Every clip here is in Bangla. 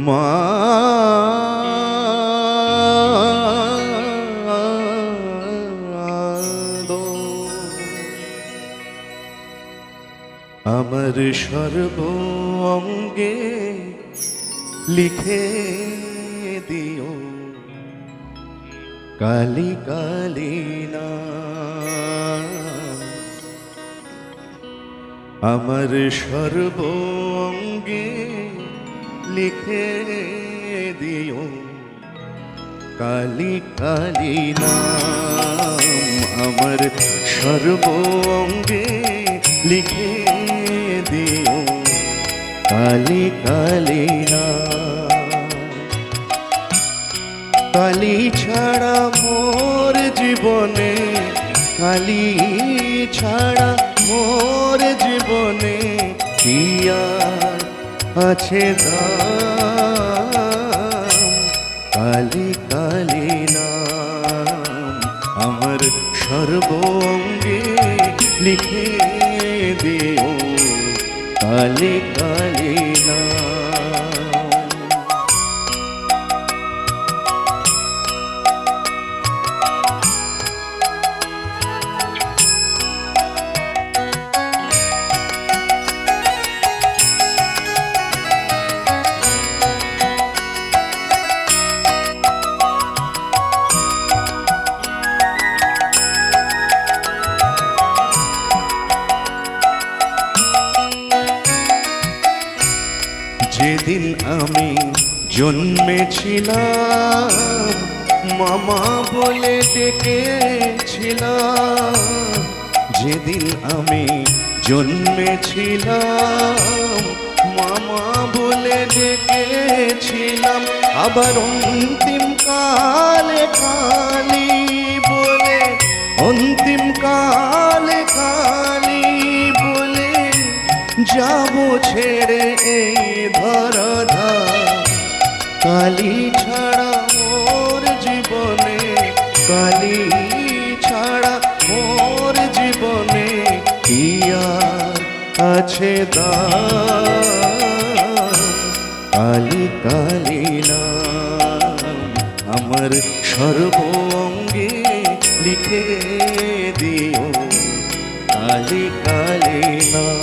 মা আমার সর্ব অঙ্গে লিখে দিও কালি কালি না। আমার সর্ব অঙ্গে লিখে দিও কালি কালি নাম। আমার সর্ব অঙ্গে লিখে দিও কালি কালি নাম। কালি ছাড়া মোর জীবনে, কালি ছাড়া মোর জীবনে কি আর আছে দাম। কালি কালি নাম আমার সর্ব অঙ্গে লিখে দিও কালি কালি নাম। যেদিন আমি জন্মেছিলাম মামা বলে ডেকেছিলাম। যেদিন আমি জন্মেছিলাম মামা বলে ডেকেছিলাম। আবার অন্তিম কালে কালি বলে, অন্তিম কালে কালি বলে যাব ছেড়ে এই ধরাধাম। কালি ছাড়া মোর জীবনে, কালি ছাড়া মোর জীবনে কি আর আছে দাম। কালি কালি নাম আমার সর্ব অঙ্গে লিখে দিও কালি কালি নাম।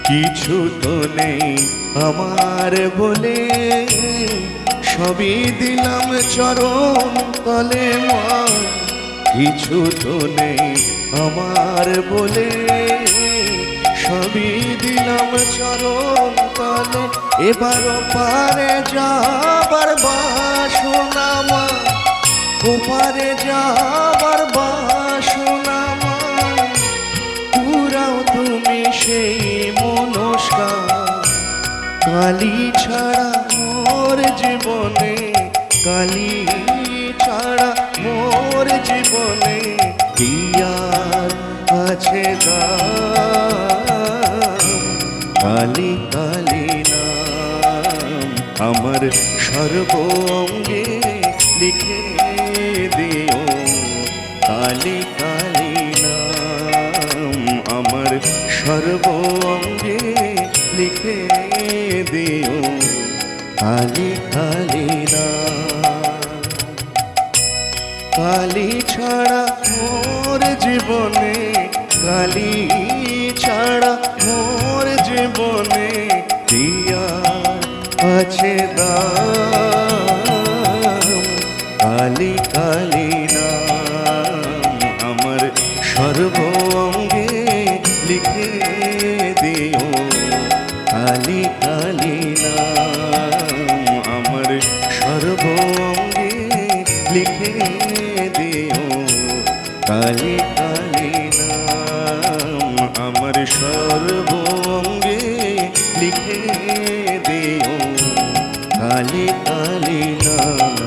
কিছু তো নেই আমার বলে, সবই দিলাম চরণ তলে মা। কিছু তো নেই আমার বলে, সবই দিলাম চরণ তলে। এবার পারে যাবার বাসনা মা, ওপারে যাবার বাসনা মা। পুরাও তুমি সেই মনস্কার। কালি ছাড়া মোর জীবনে, কালি ছাড়া মোর জীবনে কি আর আছে দাম। কালি কালি নাম আমার সর্ব অঙ্গে লিখে দিও কালি কালি নাম। আমার সর্ব অঙ্গে লিখে দিও কালি কালি নাম। কালি ছাড়া মোর জীবনে, কালি ছাড়া মোর জীবনে কি আর আছে দাম। কালি কালি নাম আমার সর্ব অঙ্গে লিখে দিও কালি কালি নাম। আমার সর্ব অঙ্গে লিখে দিও কালি কালি নাম। আমার সর্ব অঙ্গে লিখে দিও কালী কালী নাম